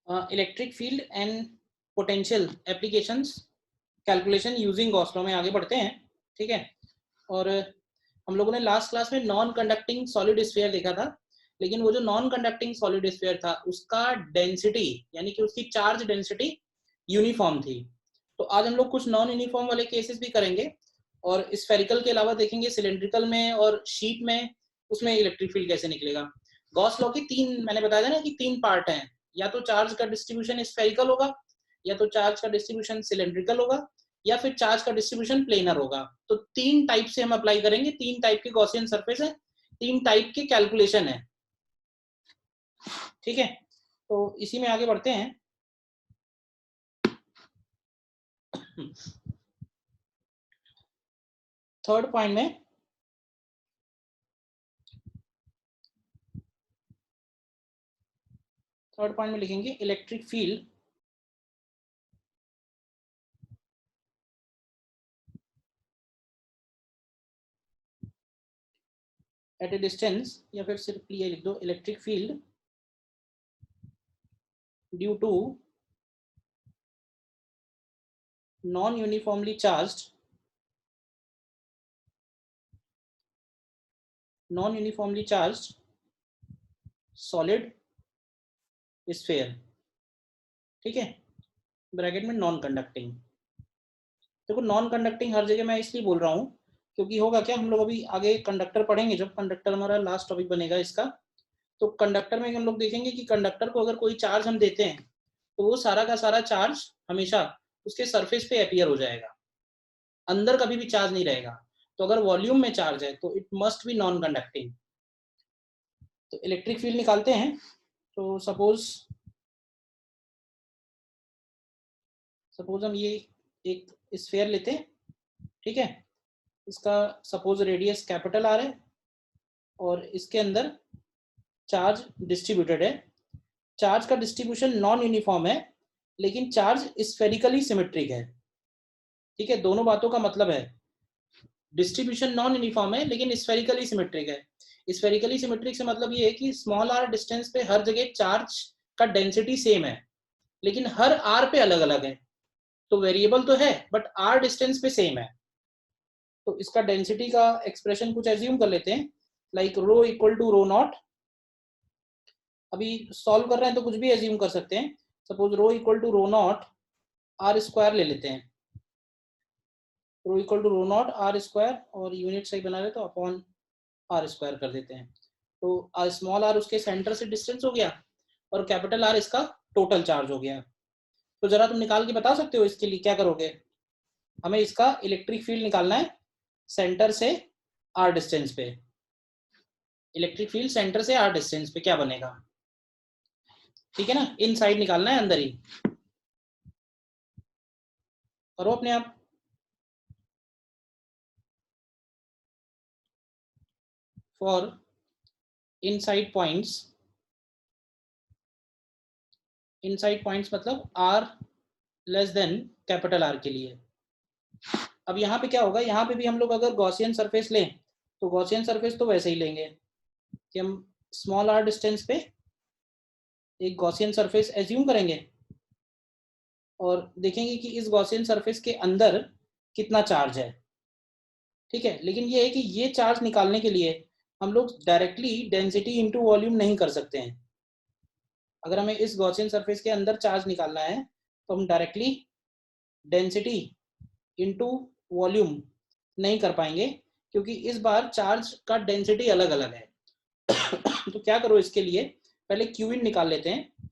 Electric field and potential applications calculation using Gauss law में आगे बढ़ते हैं। ठीक है, और हम लोगों ने लास्ट क्लास में नॉन कंडक्टिंग सॉलिड स्फीयर देखा था, लेकिन वो जो नॉन कंडक्टिंग सॉलिड स्फीयर था उसका डेंसिटी यानी कि उसकी चार्ज डेंसिटी यूनिफॉर्म थी। तो आज हम लोग कुछ नॉन यूनिफॉर्म वाले केसेस भी करेंगे, और स्फेरिकल के अलावा देखेंगे सिलेंड्रिकल में और शीट में उसमें इलेक्ट्रिक फील्ड कैसे निकलेगा। गॉस लॉ की तीन, मैंने बताया था ना कि तीन पार्ट हैं, या तो चार्ज का डिस्ट्रीब्यूशन स्फेरिकल होगा, या तो चार्ज का डिस्ट्रीब्यूशन सिलेंड्रिकल होगा, या फिर चार्ज का डिस्ट्रीब्यूशन प्लेनर होगा। तो तीन टाइप से हम अप्लाई करेंगे, तीन टाइप के गॉसियन सरफेस है, तीन टाइप के कैलकुलेशन है। ठीक है, तो इसी में आगे बढ़ते हैं। थर्ड पॉइंट में लिखेंगे electric field at a distance, या फिर सिर्फ ये लिख दो electric field due to non uniformly charged solid sphere. ठीक है, ब्रैकेट में नॉन कंडक्टिंग। देखो नॉन कंडक्टिंग हर जगह मैं इसलिए बोल रहा हूँ क्योंकि होगा क्या, हम लोग अभी आगे कंडक्टर पढ़ेंगे, जब कंडक्टर हमारा लास्ट टॉपिक बनेगा इसका, तो कंडक्टर में हम लोग देखेंगे कि कंडक्टर को अगर कोई चार्ज हम देते हैं तो वो सारा का सारा चार्ज हमेशा उसके सरफेस पे अपीयर हो जाएगा, अंदर कभी भी चार्ज नहीं रहेगा। तो अगर वॉल्यूम में चार्ज है तो it must be non conducting. तो इलेक्ट्रिक फील्ड निकालते हैं। तो सपोज हम ये एक स्फीयर लेते हैं। ठीक है, इसका सपोज रेडियस कैपिटल आर है और इसके अंदर चार्ज डिस्ट्रीब्यूटेड है। चार्ज का डिस्ट्रीब्यूशन नॉन यूनिफॉर्म है, लेकिन चार्ज स्फेरिकली सिमेट्रिक है। ठीक है, दोनों बातों का मतलब है, डिस्ट्रीब्यूशन नॉन यूनिफॉर्म है लेकिन स्फेरिकली सिमेट्रिक है। स्फेरिकली सिमेट्रिक से मतलब ये है कि स्मॉल आर डिस्टेंस पे हर जगह चार्ज का डेंसिटी सेम है, लेकिन हर आर पे अलग अलग है। तो वेरिएबल तो है बट आर डिस्टेंस पे सेम है। तो इसका डेंसिटी का एक्सप्रेशन कुछ एज्यूम कर लेते हैं, like rho equal to rho naught. अभी सॉल्व कर रहे हैं तो कुछ भी एज्यूम कर सकते हैं। Suppose rho equal to rho naught R square ले लेते हैं, rho equal to rho naught R square, और यूनिट सही बना रहे तो अपॉन आर स्क्वायर कर देते हैं। तो स्मॉल आर उसके सेंटर से डिस्टेंस हो गया और कैपिटल आर इसका टोटल चार्ज हो गया। तो जरा तुम निकाल के बता सकते हो इसके लिए क्या करोगे। हमें इसका इलेक्ट्रिक फील्ड निकालना है सेंटर से आर डिस्टेंस पे। इलेक्ट्रिक फील्ड सेंटर से आर डिस्टेंस पे क्या बनेगा, ठीक है ना, इन साइड निकालना है, अंदर ही करो अपने आप। फॉर इनसाइड पॉइंट्स मतलब R less than capital R के लिए। अब यहाँ पे क्या होगा, यहाँ पे भी हम लोग अगर गॉसियन सरफेस लें तो गॉसियन सरफेस तो वैसे ही लेंगे कि हम स्मॉल आर डिस्टेंस पे एक गॉसियन सरफेस एज्यूम करेंगे और देखेंगे कि इस गॉसियन सरफेस के अंदर कितना चार्ज है। ठीक है, लेकिन ये है कि ये चार्ज निकालने के लिए हम लोग डायरेक्टली डेंसिटी इनटू वॉल्यूम नहीं कर सकते हैं। अगर हमें इस गॉसियन सरफेस के अंदर चार्ज निकालना है तो हम डायरेक्टली डेंसिटी इनटू वॉल्यूम नहीं कर पाएंगे, क्योंकि इस बार चार्ज का डेंसिटी अलग अलग है। तो क्या करो इसके लिए, पहले क्यू इन निकाल लेते हैं।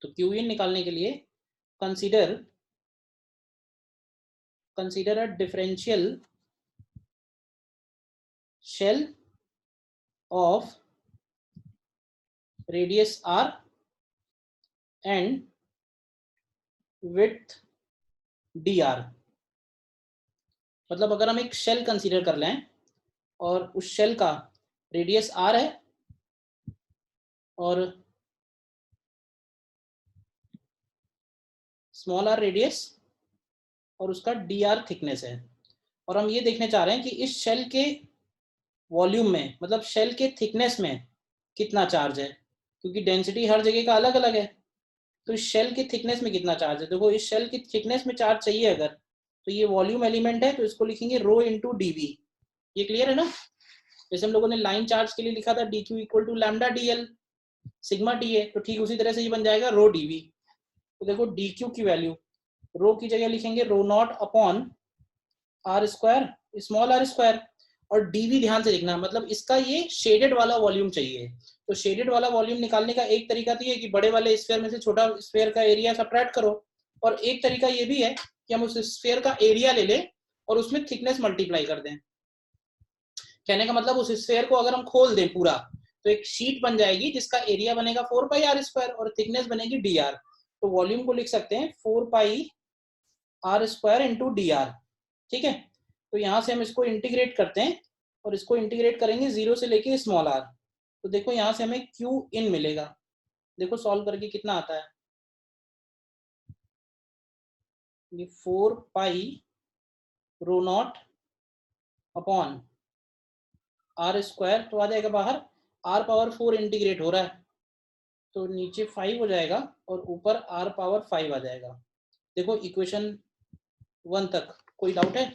तो क्यू इन निकालने के लिए consider a differential shell of radius R and width D R. मतलब अगर हम एक शेल कंसीडर कर लें और उस शेल का रेडियस आर है और स्मॉल आर रेडियस और उसका डी आर थिकनेस है, और हम ये देखने चाह रहे हैं कि इस शेल के वॉल्यूम में, मतलब शेल के थिकनेस में कितना चार्ज है, क्योंकि डेंसिटी हर जगह का अलग अलग है। तो इस शेल की थिकनेस में कितना चार्ज है। देखो इस शेल की थिकनेस में चार्ज चाहिए अगर, तो ये वॉल्यूम एलिमेंट है, तो इसको लिखेंगे रो इंटू डी वी। ये क्लियर है ना। जैसे हम लोगों ने लाइन चार्ज के लिए लिखा था D Q equal to lambda D L sigma T है, तो ठीक उसी तरह से ये बन जाएगा रो डी वी। तो देखो डी क्यू की वैल्यू रो की जगह लिखेंगे rho naught upon R square small R square, और डीवी ध्यान से लिखना, मतलब इसका ये शेडेड वाला वॉल्यूम चाहिए। तो शेडेड वाला वॉल्यूम निकालने का एक तरीका तो ये कि बड़े वाले स्फीयर में से छोटा स्फीयर का एरिया सबट्रैक्ट करो, और एक तरीका ये भी है कि हम उस स्फीयर का एरिया ले लें और उसमें थिकनेस मल्टीप्लाई कर दें। कहने का मतलब उस स्फीयर को अगर हम खोल दें पूरा, तो एक शीट बन जाएगी जिसका एरिया बनेगा 4 पाई आर स्क्वायर और थिकनेस बनेगी डी आर। तो वॉल्यूम को लिख सकते हैं 4 pi R square into D R. ठीक है, तो यहाँ से हम इसको इंटीग्रेट करते हैं और इसको इंटीग्रेट करेंगे 0 से लेके स्मॉल आर। तो देखो यहाँ से हमें क्यू इन मिलेगा। देखो सॉल्व करके कितना आता है, ये 4 pi rho naught upon R square, तो आ जाएगा बाहर आर पावर 4 इंटीग्रेट हो रहा है, तो नीचे 5 हो जाएगा और ऊपर आर पावर 5 आ जाएगा। देखो इक्वेशन 1 तक कोई डाउट है।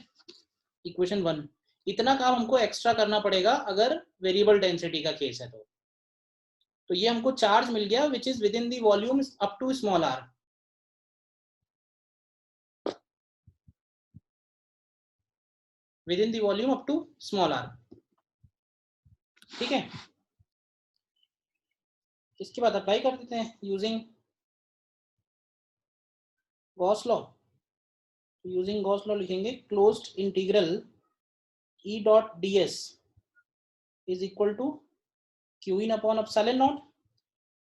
इक्वेशन 1, इतना काम हमको एक्स्ट्रा करना पड़ेगा अगर वेरिएबल डेंसिटी का केस है तो ये हमको चार्ज मिल गया which is within the volume up to small R. Within the volume up to small R. ठीक है, इसके बाद अप्लाई कर देते हैं using Gauss law. Using Gauss law लिखेंगे closed integral E dot D S is equal to Q in upon epsilon naught.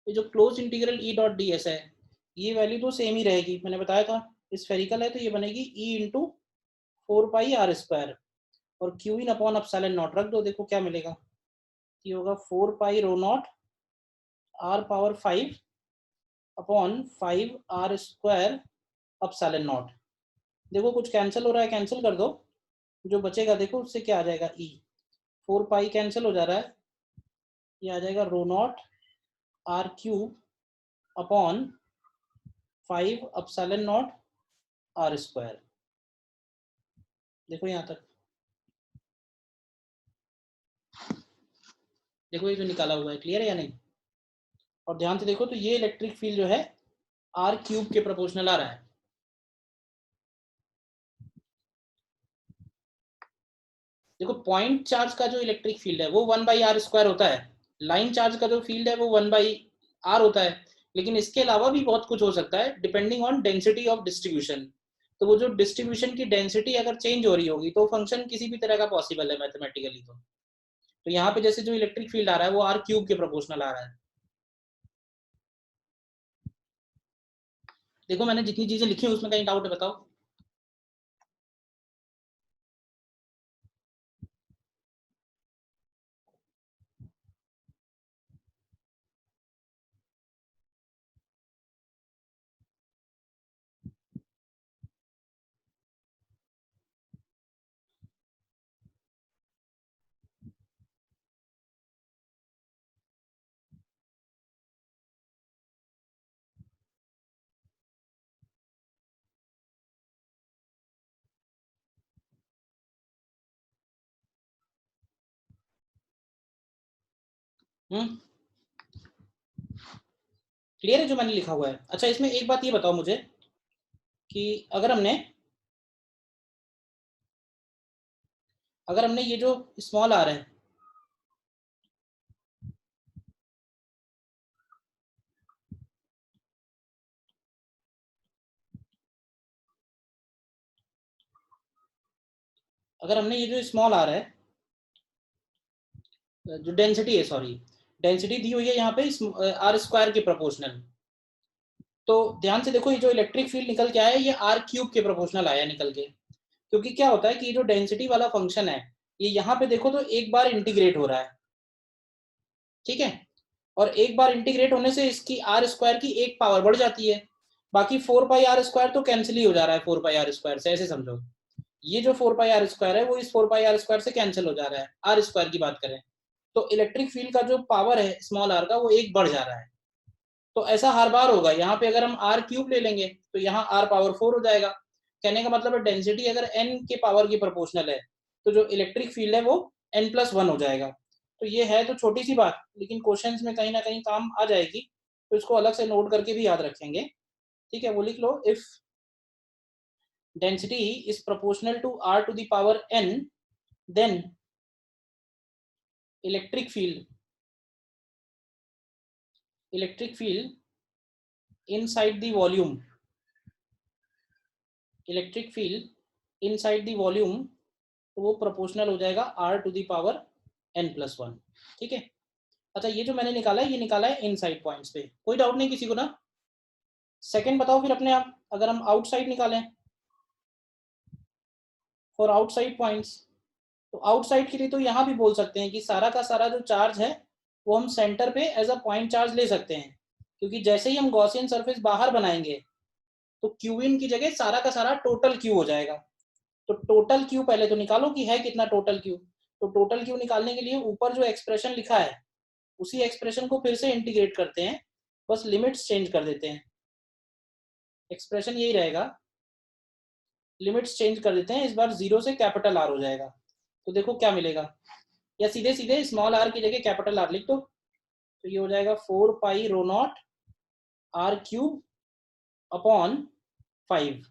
ये जो close integral E dot D S है, ये वैल्यू तो सेम ही रहेगी, मैंने बताया था स्फेरिकल है तो ये बनेगी E into 4 pi R square, और Q in upon epsilon naught रख दो। देखो क्या मिलेगा, ये होगा 4 pi rho naught R power 5 upon 5 R square epsilon naught. देखो कुछ कैंसिल हो रहा है, कैंसिल कर दो, जो बचेगा देखो उससे क्या आ जाएगा, ई 4 पाई कैंसिल हो जा रहा है, ये आ जाएगा rho naught R cube upon 5 epsilon naught R square. देखो यहाँ तक, देखो ये जो निकाला हुआ है क्लियर है या नहीं। और ध्यान से देखो तो ये इलेक्ट्रिक फील्ड जो है आर क्यूब के प्रोपोर्शनल आ रहा है। देखो पॉइंट चार्ज का जो इलेक्ट्रिक फील्ड है वो 1 बाई आर स्क्वायर होता है, लाइन चार्ज का जो फील्ड है वो 1 बाई आर होता है, लेकिन इसके अलावा भी बहुत कुछ हो सकता है depending on density of distribution. तो वो जो डिस्ट्रीब्यूशन की डेंसिटी अगर चेंज हो रही होगी तो फंक्शन किसी भी तरह का पॉसिबल है मैथमेटिकली। तो यहाँ पे जैसे जो इलेक्ट्रिक फील्ड आ रहा है वो आर क्यूब के प्रोपोर्शनल आ रहा है। देखो मैंने जितनी चीजें लिखी है उसमें कहीं डाउट है बताओ। क्लियर है जो मैंने लिखा हुआ है। अच्छा इसमें एक बात ये बताओ मुझे कि अगर हमने ये जो स्मॉल आर है, अगर हमने ये जो स्मॉल आर है, जो डेंसिटी है, सॉरी डेंसिटी दी हुई है यहाँ पे आर स्क्वायर के प्रोपोर्शनल, तो ध्यान से देखो ये जो इलेक्ट्रिक फील्ड निकल के आया ये आर क्यूब के प्रोपोर्शनल आया निकल के। क्योंकि क्या होता है कि ये जो डेंसिटी वाला फंक्शन है ये यहाँ पे देखो तो एक बार इंटीग्रेट हो रहा है, ठीक है, और एक बार इंटीग्रेट होने से इसकी आर स्क्वायर की एक पावर बढ़ जाती है, बाकी 4 पाई आर स्क्वायर तो कैंसिल ही हो जा रहा है 4 पाई आर स्क्वायर से, ऐसे समझो ये जो 4 पाई आर स्क्वायर है वो इस 4 पाई आर स्क्वायर से कैंसिल हो जा रहा है, आर स्क्वायर की बात करें तो इलेक्ट्रिक फील्ड का जो पावर है स्मॉल आर का वो एक बढ़ जा रहा है। तो ऐसा हर बार होगा। यहाँ पे अगर हम आर क्यूब ले लेंगे तो यहाँ आर पावर 4 हो जाएगा। कहने का मतलब है डेंसिटी अगर एन के पावर की प्रोपोर्शनल है तो जो इलेक्ट्रिक फील्ड है वो n+1 हो जाएगा। तो ये है तो छोटी सी बात, लेकिन क्वेश्चंस में कहीं ना कहीं काम आ जाएगी, तो इसको अलग से नोट करके भी याद रखेंगे। ठीक है, वो लिख लो, if density is proportional to r to the power n then electric field inside the volume electric field inside the volume, तो वो प्रोपोर्शनल हो जाएगा r to the power n+1। ठीक है, अच्छा ये जो मैंने निकाला है ये निकाला है इनसाइड पॉइंट्स पे, कोई डाउट नहीं किसी को ना। सेकंड बताओ फिर अपने आप, अगर हम आउटसाइड निकालें फॉर आउटसाइड पॉइंट्स, तो आउटसाइड के लिए तो यहाँ भी बोल सकते हैं कि सारा का सारा जो चार्ज है वो हम सेंटर पे एज अ पॉइंट चार्ज ले सकते हैं, क्योंकि जैसे ही हम गॉसियन सरफेस बाहर बनाएंगे तो क्यू इन की जगह सारा का सारा टोटल क्यू हो जाएगा। तो टोटल क्यू पहले तो निकालो कि है कितना टोटल क्यू। तो टोटल क्यू निकालने के लिए ऊपर जो एक्सप्रेशन लिखा है उसी एक्सप्रेशन को फिर से इंटीग्रेट करते हैं, बस लिमिट्स चेंज कर देते हैं। एक्सप्रेशन यही रहेगा, लिमिट्स चेंज कर देते हैं, इस बार 0 से कैपिटल आर हो जाएगा। तो देखो क्या मिलेगा, या सीधे सीधे स्मॉल आर की जगह कैपिटल आर लिख दो, तो ये हो जाएगा 4 pi rho naught R cube upon 5।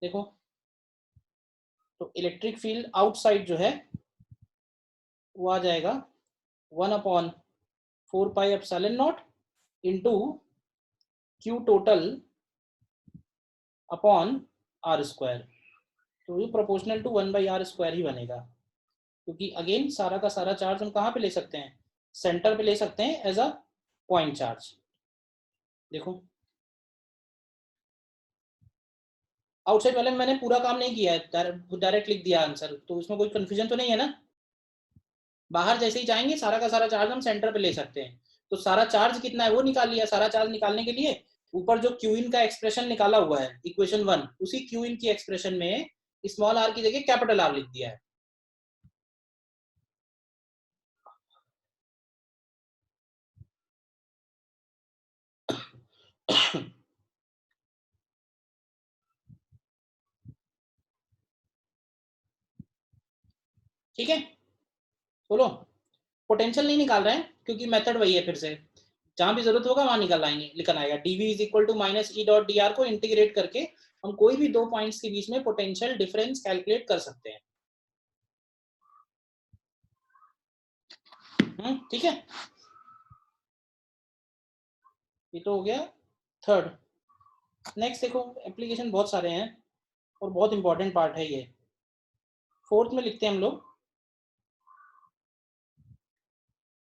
देखो, तो इलेक्ट्रिक फील्ड आउटसाइड जो है वो आ जाएगा 1/4 pi epsilon naught into Q total upon R square. तो ये प्रोपोर्शनल टू 1/r² ही बनेगा, क्योंकि अगेन सारा का सारा चार्ज हम कहाँ पे ले सकते हैं, सेंटर पे ले सकते हैं एज अ पॉइंट चार्ज। देखो आउटसाइड वाले में मैंने पूरा काम नहीं किया है, डायरेक्ट लिख दिया आंसर, तो इसमें कोई कंफ्यूजन तो नहीं है ना। बाहर जैसे ही जाएंगे सारा का सारा चार्ज हम सेंटर पे ले सकते हैं, तो सारा चार्ज कितना है वो निकाल लिया। सारा चार्ज निकालने के लिए ऊपर जो क्यू इन का एक्सप्रेशन निकाला हुआ है इक्वेशन 1, उसी क्यू इन की एक्सप्रेशन में स्मॉल आर की जगह कैपिटल आर लिख दिया है। ठीक है, बोलो। पोटेंशियल नहीं निकाल रहे हैं क्योंकि मेथड वही है, फिर से जहां भी जरूरत होगा वहां निकल आएंगे, लिखन आएगा dv is equal to minus E dot D R को इंटीग्रेट करके हम कोई भी दो पॉइंट्स के बीच में पोटेंशियल डिफरेंस कैलकुलेट कर सकते हैं। ठीक है, ये तो हो गया थर्ड। नेक्स्ट देखो, एप्लीकेशन बहुत सारे हैं और बहुत इंपॉर्टेंट पार्ट है ये। फोर्थ में लिखते हैं हम लोग,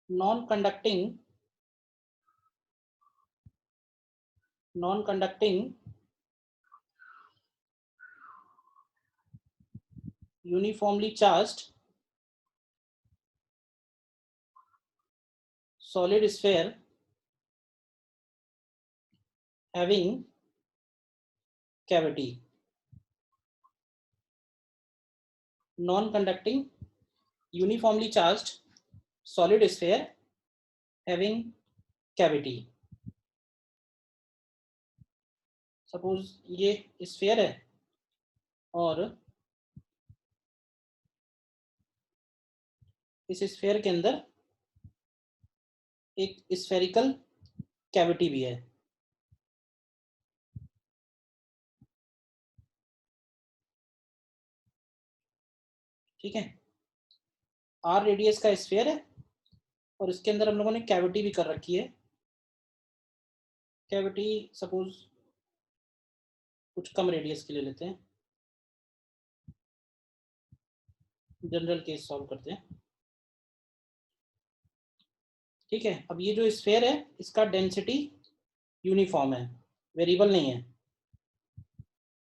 non conducting uniformly charged solid sphere having cavity, non-conducting uniformly charged solid sphere having cavity। Suppose ये स्फीयर है और इस स्फीयर के अंदर एक स्फेरिकल कैविटी भी है। ठीक है, आर रेडियस का स्फीयर है और इसके अंदर हम लोगों ने कैविटी भी कर रखी है। कैविटी सपोज कुछ कम रेडियस के लिए लेते हैं, जनरल केस सॉल्व करते हैं। ठीक है, अब ये जो स्फीयर है इसका डेंसिटी यूनिफॉर्म है, वेरिएबल नहीं है,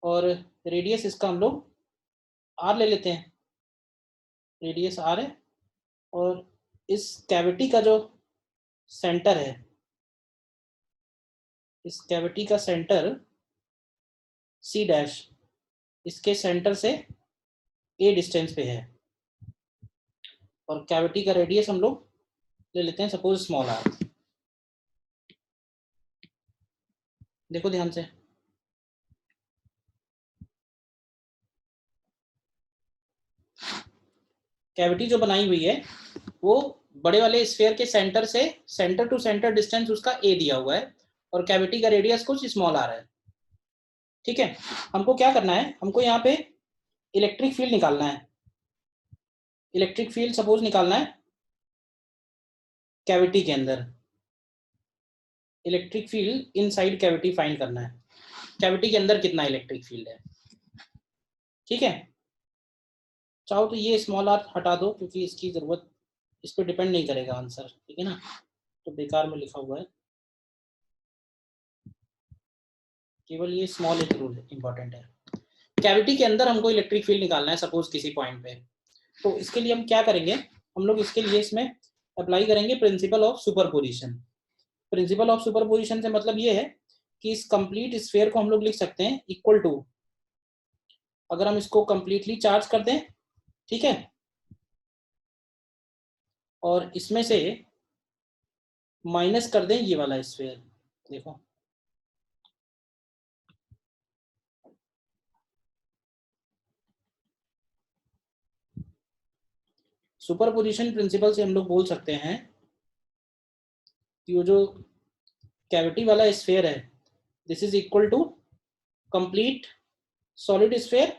और रेडियस इसका हम लोग आर ले लेते हैं, रेडियस आर है, और इस कैविटी का जो सेंटर है, इस कैविटी का सेंटर सी डैश, इसके सेंटर से ए डिस्टेंस पे है, और कैविटी का रेडियस हम लोग ले लेते हैं सपोज स्मॉल आर। देखो ध्यान से, कैविटी जो बनाई हुई है वो बड़े वाले स्फीयर के सेंटर से सेंटर टू सेंटर डिस्टेंस उसका ए दिया हुआ है और कैविटी का रेडियस कुछ स्मॉल आ रहा है। ठीक है, हमको क्या करना है, हमको यहाँ पे इलेक्ट्रिक फील्ड निकालना है। इलेक्ट्रिक फील्ड सपोज निकालना है कैविटी के अंदर, electric field inside cavity find करना है, कैविटी के अंदर कितना इलेक्ट्रिक फील्ड है। ठीक है, चाहो तो ये स्मॉल आर हटा दो क्योंकि इसकी जरूरत, इस पर डिपेंड नहीं करेगा आंसर, ठीक है ना, तो बेकार में लिखा हुआ है, केवल ये स्मॉल एक रूल इंपॉर्टेंट है। कैविटी के अंदर हमको इलेक्ट्रिक फील्ड निकालना है सपोज किसी पॉइंट पे, तो इसके लिए हम क्या करेंगे, हम लोग इसके लिए इसमें अप्लाई करेंगे principle of superposition. Principle of superposition से मतलब ये है कि इस कंप्लीट स्फीयर को हम लोग लिख सकते हैं इक्वल टू, अगर हम इसको कंप्लीटली चार्ज कर दें, ठीक है, और इसमें से माइनस कर दें ये वाला स्फीयर, देखो सुपरपोजिशन प्रिंसिपल से हम लोग बोल सकते हैं कि वो जो कैविटी वाला स्फीयर है this is equal to complete solid sphere,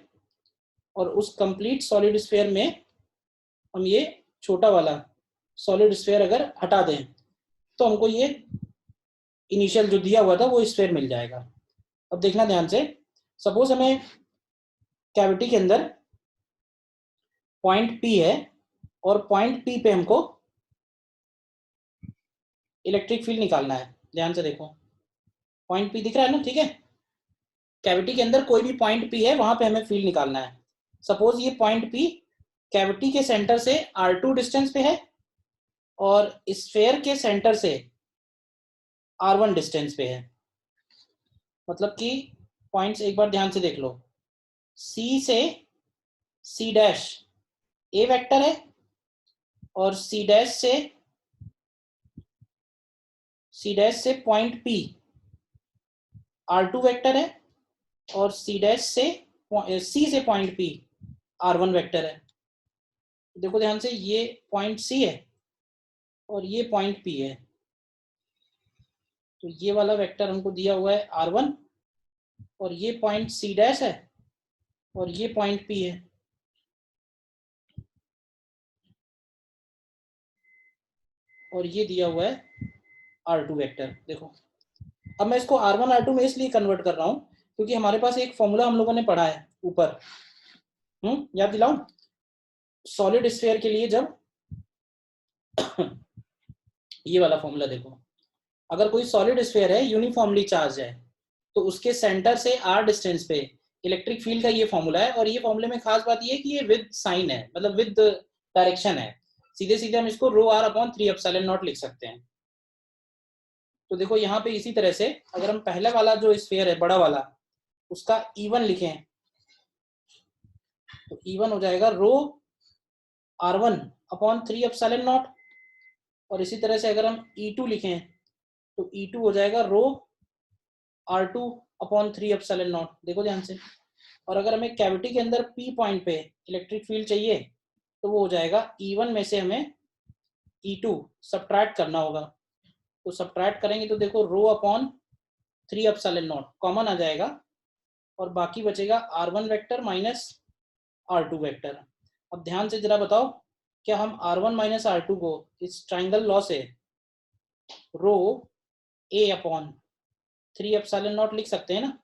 और उस कंप्लीट सॉलिड स्फीयर में हम ये छोटा वाला सॉलिड स्फीयर अगर हटा दें तो हमको ये इनिशियल जो दिया हुआ था वो स्फीयर मिल जाएगा। अब देखना ध्यान से, सपोज हमें कैविटी के अंदर पॉइंट पी है और पॉइंट पी पे हमको इलेक्ट्रिक फील्ड निकालना है, ध्यान से देखो पॉइंट पी दिख रहा है ना, ठीक है, कैविटी के अंदर कोई भी पॉइंट पी है वहां पे हमें फील्ड निकालना है। सपोज ये पॉइंट पी कैविटी के सेंटर से R2 डिस्टेंस पे है और स्फीयर के सेंटर से R1 डिस्टेंस पे है, मतलब कि पॉइंट्स एक बार ध्यान से देख लो, C से C डैश ए वेक्टर है और C डैश से पॉइंट P R2 वेक्टर है और C डैश से C से पॉइंट P R1 वेक्टर है। देखो ध्यान से, ये पॉइंट C है और ये पॉइंट P है, तो ये वाला वेक्टर हमको दिया हुआ है R1 और ये पॉइंट C डैश है और ये पॉइंट P है, और ये दिया हुआ है R2 वेक्टर। देखो अब मैं इसको R1 R2 में इसलिए कन्वर्ट कर रहा हूं क्योंकि हमारे पास एक फॉर्मूला हम लोगों ने पढ़ा है ऊपर, याद दिलाऊं, सॉलिड स्फीयर के लिए जब ये वाला फॉर्मूला देखो, अगर कोई सॉलिड स्फीयर है यूनिफॉर्मली चार्ज है तो उसके सेंटर से r डिस्टेंस पे इलेक्ट्रिक फील्ड का ये फॉर्मूला है, और ये फॉर्मूले में खास बात ये है कि ये विद साइन है, मतलब विद डायरेक्शन है, सीधे सीधे हम इसको रो r अपॉन 3 एप्सिलॉन नॉट लिख सकते हैं। तो देखो यहाँ पे इसी तरह से अगर हम पहले वाला जो स्फीयर है बड़ा वाला उसका E1 लिखें तो E1 हो जाएगा रो R1 अपॉन 3 एप्सिलॉन नॉट, और इसी तरह से अगर हम E2 लिखें तो E2 हो जाएगा रो R2 अपॉन 3 एप्सिलॉन नॉट। देखो ध्यान से, और अगर हमें कैविटी के अंदर P पॉइंट पे इलेक्ट्रिक फील्ड चाहिए तो वो हो जाएगा E1 में से हमें E2 सब्ट्रैक्ट करना होगा, तो सब्ट्रैक्ट करेंगे तो देखो rho upon 3 epsilon naught common आ जाएगा और बाकी बचेगा R1 vector minus R2 vector. अब ध्यान से जरा बताओ, क्या हम R1 माइनस R2 को इस ट्राइंगल लॉ से रो A अपॉन 3 एप्सिलॉन नॉट लिख सकते हैं ना।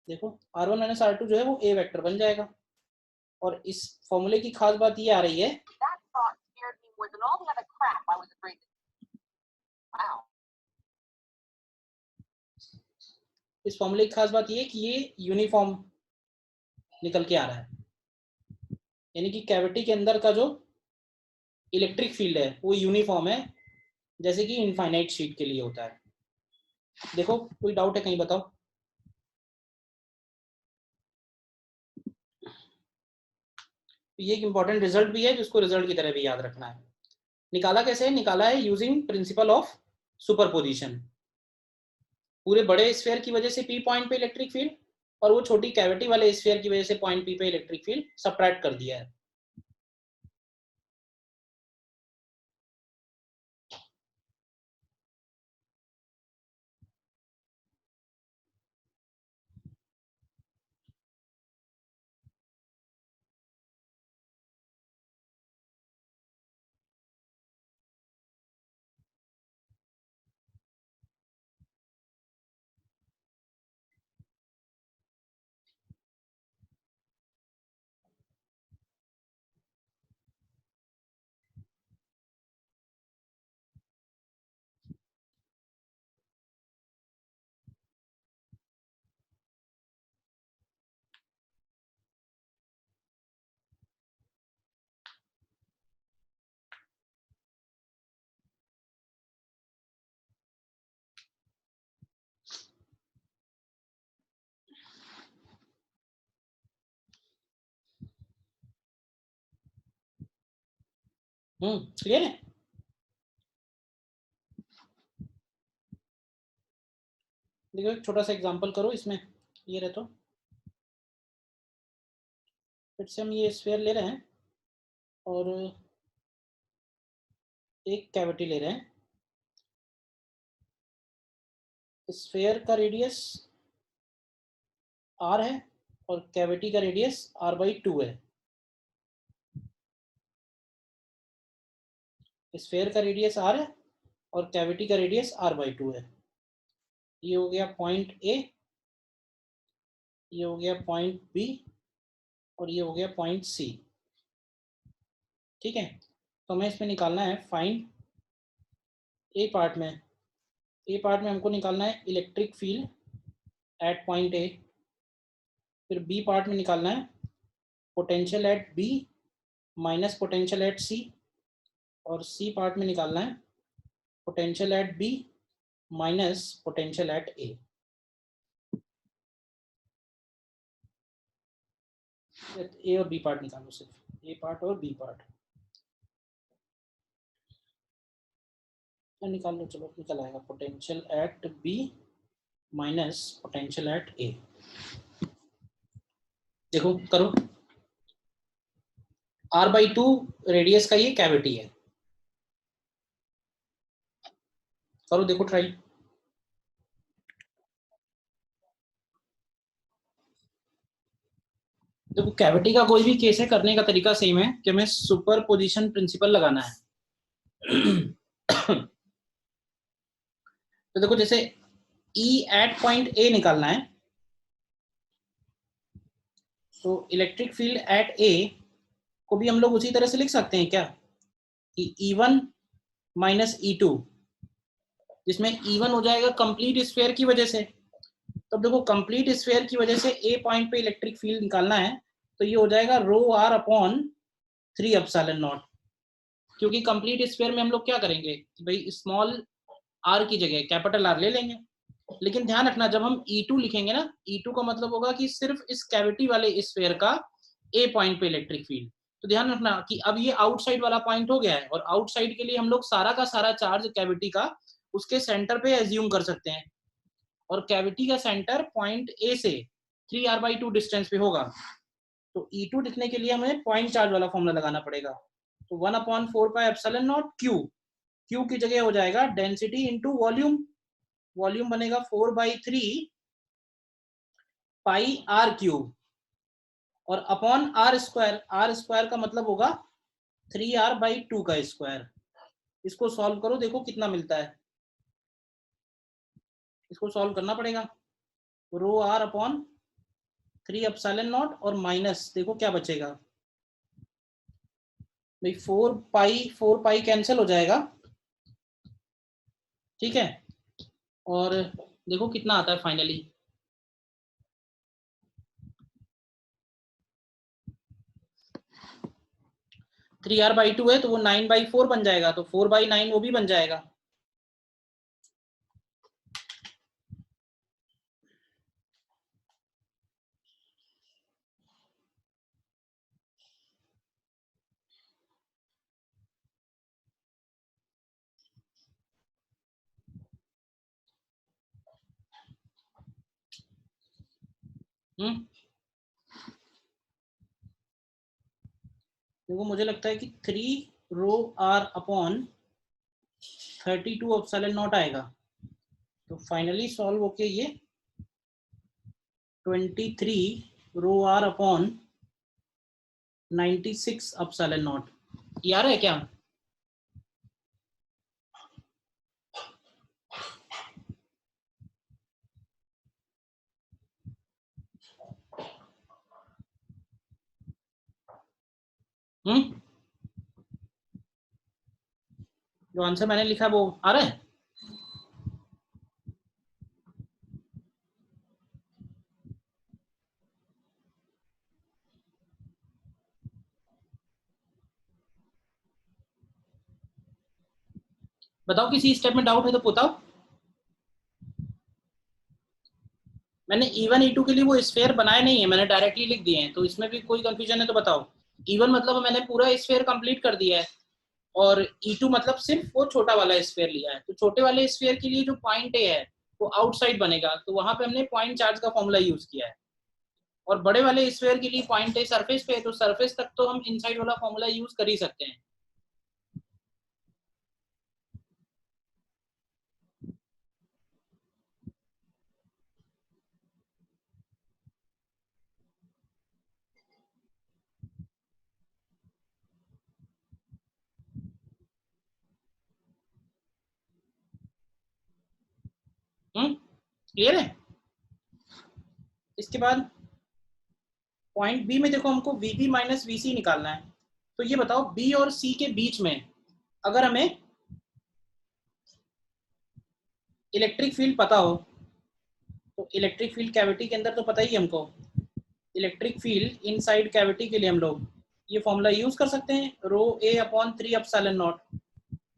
देखो R1 माइनस R2 जो है वो A वेक्टर बन जाएगा, और इस फॉर्मूले की खास बात ये आ रही है, इस फॉर्मूले की खास बात ये है कि ये यूनिफॉर्म निकल के आ रहा है, यानी कि कैविटी के अंदर का जो इलेक्ट्रिक फील्ड है वो यूनिफॉर्म है, जैसे कि इनफाइनाइट शीट के लिए होता है। देखो कोई डाउट है कहीं बताओ। ये एक इंपॉर्टेंट रिजल्ट भी है जिसको रिजल्ट की तरह भी याद रखना है। निकाला कैसे है, निकाला है यूजिंग प्रिंसिपल ऑफ सुपरपोजिशन। पूरे बड़े स्फीयर की वजह से पी पॉइंट पे इलेक्ट्रिक फील्ड, और वो छोटी कैविटी वाले स्फीयर की वजह से पॉइंट पी पे इलेक्ट्रिक फील्ड सब्ट्रैक्ट कर दिया है। क्लियर है। देखो एक छोटा सा एग्जांपल करो इसमें, क्लियर है तो। फिर से हम ये स्फीयर ले रहे हैं और एक कैविटी ले रहे हैं। स्फीयर का रेडियस r है और कैविटी का रेडियस r/2 है। स्फीयर का रेडियस r है और कैविटी का रेडियस r/2 है। ये हो गया पॉइंट ए, ये हो गया पॉइंट बी, और ये हो गया पॉइंट सी। ठीक है, तो हमें इसमें निकालना है फाइंड ए पार्ट में। ए पार्ट में हमको निकालना है electric field at point A. फिर बी पार्ट में निकालना है potential at B minus potential at C. और सी पार्ट में निकालना है potential at B minus potential at A. A और बी पार्ट निकालो, सिर्फ ए पार्ट और बी पार्ट निकाल लो। चलो निकल आएगा potential at B minus potential at A. देखो करो, r/2 रेडियस का ये कैविटी है। करो देखो ट्राई। देखो कैविटी का कोई भी केस है, करने का तरीका सेम है कि हमें सुपर पोजिशन प्रिंसिपल लगाना है। तो देखो जैसे E एट पॉइंट ए निकालना है, तो इलेक्ट्रिक फील्ड एट ए को भी हम लोग उसी तरह से लिख सकते हैं क्या, कि E1 माइनस E2, जिसमें E1 हो जाएगा कंप्लीट स्फीयर की वजह से। तब देखो कंप्लीट स्फीयर की वजह से ए पॉइंट पे इलेक्ट्रिक फील्ड निकालना है, तो ये हो जाएगा रो r अपॉन 3 एप्सिलॉन नॉट। क्योंकि कंप्लीट स्फीयर में हम लोग क्या करेंगे कि भाई स्मॉल r की जगह कैपिटल R ले लेंगे। लेकिन ध्यान रखना जब हम E2 लिखेंगे ना, E2 का मतलब होगा कि सिर्फ इस कैविटी वाले स्फीयर का ए पॉइंट पे इलेक्ट्रिक फील्ड। तो ध्यान रखना कि अब ये आउटसाइड वाला पॉइंट हो गया है, और आउटसाइड के लिए हम लोग सारा का सारा चार्ज कैविटी का उसके सेंटर पे एज्यूम कर सकते हैं, और कैविटी का सेंटर पॉइंट ए से 3r/2 डिस्टेंस पे होगा। तो E2 लिखने के लिए हमें पॉइंट चार्ज वाला फॉर्मूला लगाना पड़ेगा। तो 1/4πε0 क्यू, क्यू की जगह हो जाएगा डेंसिटी इंटू वॉल्यूम। वॉल्यूम बनेगा 4/3 पाई r क्यूब, और upon R square. R square का मतलब होगा 3r/2 का स्क्वायर। इसको सॉल्व करो, देखो कितना मिलता है। इसको सॉल्व करना पड़ेगा। रो r अपॉन 3 एप्सिलॉन नॉट और माइनस, देखो क्या बचेगा भाई, 4 पाई कैंसिल हो जाएगा। ठीक है, और देखो कितना आता है फाइनली। 3r/2 है तो वो 9/4 बन जाएगा, तो 4/9 वो भी बन जाएगा। देखो मुझे लगता है कि 3 रो आर अपॉन 32 एप्सिलॉन नॉट आएगा। तो फाइनली सॉल्व होके ये 23 रो आर अपॉन 96 एप्सिलॉन नॉट ये आ रहा है क्या? जो आंसर मैंने लिखा वो आ रहा है? बताओ किसी स्टेप में डाउट है तो बताओ। मैंने E1 E2 के लिए वो स्फीयर बनाए नहीं है, मैंने डायरेक्टली लिख दिए हैं, तो इसमें भी कोई कंफ्यूजन है तो बताओ। E1 मतलब मैंने पूरा स्फीयर कंप्लीट कर दिया है और E2 मतलब सिर्फ वो छोटा वाला स्फीयर लिया है। तो छोटे वाले स्फीयर के लिए जो पॉइंट ए है वो आउटसाइड बनेगा, तो वहां पे हमने पॉइंट चार्ज का फॉर्मूला यूज किया है। और बड़े वाले स्फीयर के लिए पॉइंट ए सरफेस पे है, तो सरफेस तक तो हम इनसाइड वाला फॉर्मूला यूज कर ही सकते हैं। क्लियर है? इसके बाद पॉइंट बी में देखो हमको वीबी माइनस वीसी निकालना है। तो ये बताओ बी और सी के बीच में अगर हमें इलेक्ट्रिक फील्ड पता हो, तो इलेक्ट्रिक फील्ड कैविटी के अंदर तो पता ही हमको, इलेक्ट्रिक फील्ड इनसाइड कैविटी के लिए हम लोग ये फॉर्मूला यूज कर सकते हैं, रो ए अपॉन 3 एप्सिलॉन नॉट।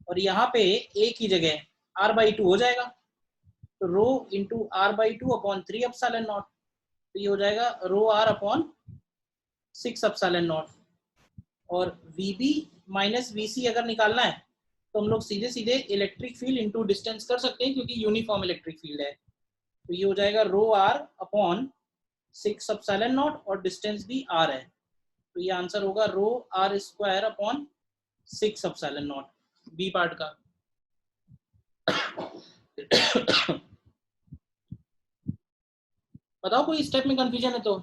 और यहाँ पे ए की जगह r/2 हो जाएगा, तो rho into r/2 upon 3 epsilon naught, तो ये हो जाएगा rho R upon 6 epsilon naught. और Vb माइनस Vc अगर निकालना है तो हम लोग सीधे सीधे इलेक्ट्रिक फील्ड इंटू डिस्टेंस कर सकते हैं, क्योंकि यूनिफॉर्म इलेक्ट्रिक फील्ड है। तो ये हो जाएगा rho R upon 6 epsilon naught और डिस्टेंस भी r है, तो ये आंसर होगा rho R square upon 6 epsilon naught, B part का। बताओ कोई स्टेप में कंफ्यूजन है तो।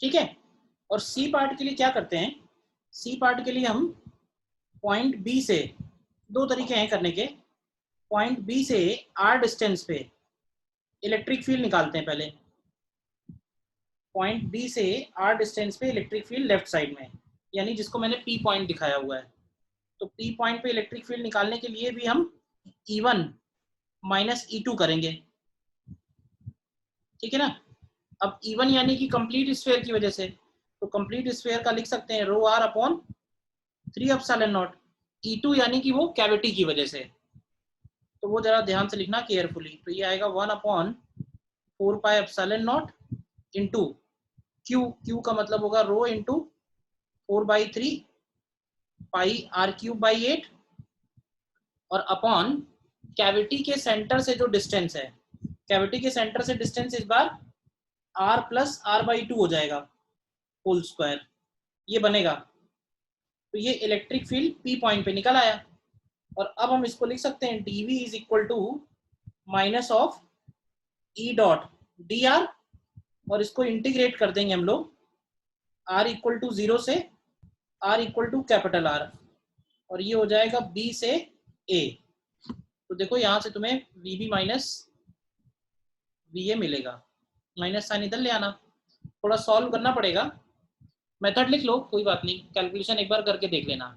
ठीक है, और सी पार्ट के लिए क्या करते हैं, सी पार्ट के लिए हम पॉइंट बी से, दो तरीके हैं करने के, पॉइंट बी से आर डिस्टेंस पे इलेक्ट्रिक फील्ड निकालते हैं पहले। पॉइंट बी से आर डिस्टेंस पे इलेक्ट्रिक फील्ड लेफ्ट साइड में, यानी जिसको मैंने पी पॉइंट दिखाया हुआ है। तो पी पॉइंट पे इलेक्ट्रिक फील्ड निकालने के लिए भी हम E1 माइनस E2 करेंगे, ठीक है ना। अब E1 यानी कि कंप्लीट स्फीयर की वजह से, तो कंप्लीट स्फीयर का लिख सकते हैं rho R upon 3 epsilon naught. E2 यानी कि वो कैविटी की वजह से, तो वो जरा ध्यान से लिखना केयरफुली। तो ये आएगा 1 अपॉन 4 पाई epsilon naught into Q, Q का मतलब होगा रो इंटू 4/3 पाई r³/8 और अपॉन कैविटी के सेंटर से जो डिस्टेंस है, कैविटी के सेंटर से डिस्टेंस इस बार r प्लस r/2 हो जाएगा होल स्क्वायर, ये बनेगा। तो ये इलेक्ट्रिक फील्ड पी पॉइंट पे निकल आया। और अब हम इसको लिख सकते हैं dv is equal to minus of E dot D R, और इसको इंटीग्रेट कर देंगे हम लोग r इक्वल टू 0 से R equal to capital R, और ये हो जाएगा B से A। तो देखो यहाँ से तुम्हें VB माइनस VA मिलेगा, माइनस साइन इधर ले आना, थोड़ा सॉल्व करना पड़ेगा, मेथड लिख लो कोई बात नहीं, कैलकुलेशन एक बार करके देख लेना।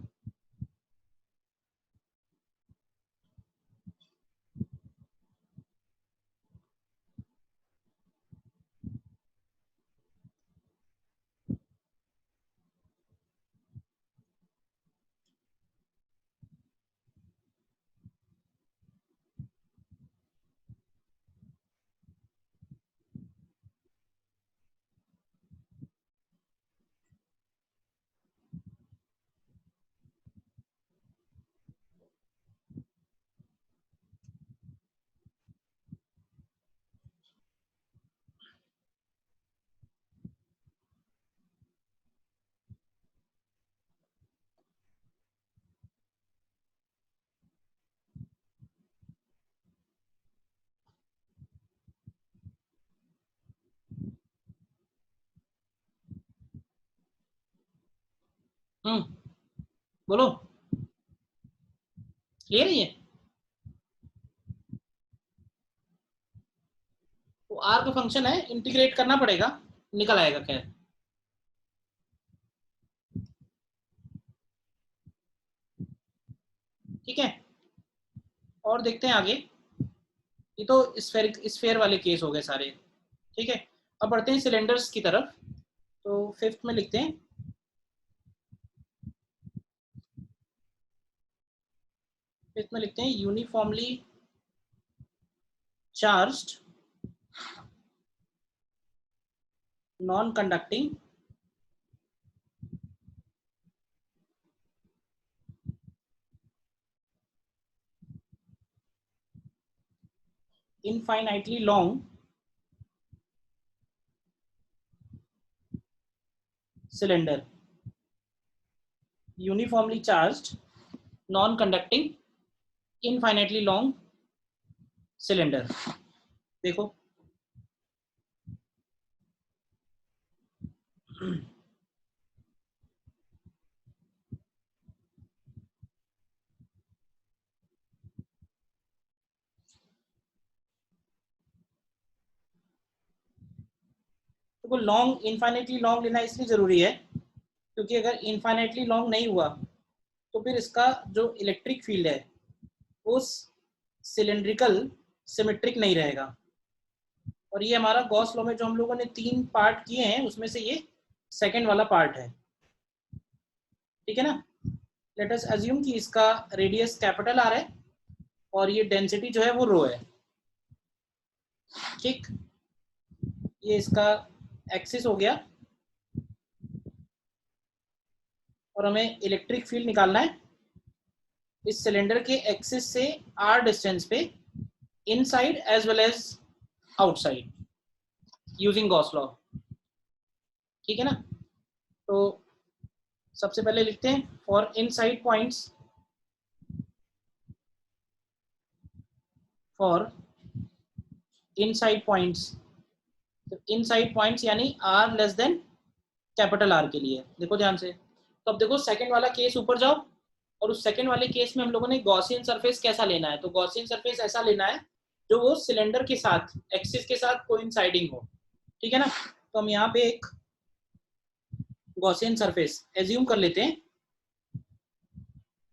बोलो, क्लियर है ये? तो R का फंक्शन है, इंटीग्रेट करना पड़ेगा, निकल आएगा। खैर ठीक है, और देखते हैं आगे। ये तो स्फेयर वाले केस हो गए सारे, ठीक है। अब बढ़ते हैं सिलेंडर्स की तरफ। तो फिफ्थ में लिखते हैं, uniformly charged non conducting infinitely long cylinder, uniformly charged non-conducting infinitely long cylinder। देखो देखो, लॉन्ग, इनफाइनाइटली लॉन्ग लेना इसलिए जरूरी है क्योंकि अगर इनफाइनाइटली लॉन्ग नहीं हुआ तो फिर इसका जो इलेक्ट्रिक फील्ड है उस सिलेंड्रिकल सिमेट्रिक नहीं रहेगा। और ये हमारा गॉस लॉ में जो हम लोगों ने 3 पार्ट किए हैं उसमें से ये सेकंड वाला पार्ट है, ठीक है ना। लेट अस अज्यूम कि इसका रेडियस कैपिटल आर है और ये डेंसिटी जो है वो रो है, ठीक। ये इसका एक्सिस हो गया और हमें इलेक्ट्रिक फील्ड निकालना है इस सिलेंडर के एक्सिस से r डिस्टेंस पे, inside as well as outside, using Gauss law, ठीक है ना। तो सबसे पहले लिखते हैं for inside points, for inside points, तो इनसाइड पॉइंट्स यानी r less than capital R के लिए। देखो ध्यान से, तो अब देखो सेकंड वाला केस ऊपर जाओ, और उस सेकंड वाले केस में हम लोगों ने गॉसियन सरफेस कैसा लेना है, तो गॉसियन सरफेस ऐसा लेना है जो वो सिलेंडर के साथ एक्सिस के साथ कोइंसाइडिंग हो, ठीक है ना। तो हम यहाँ पे एक गॉसियन सरफेस एज्यूम कर लेते हैं।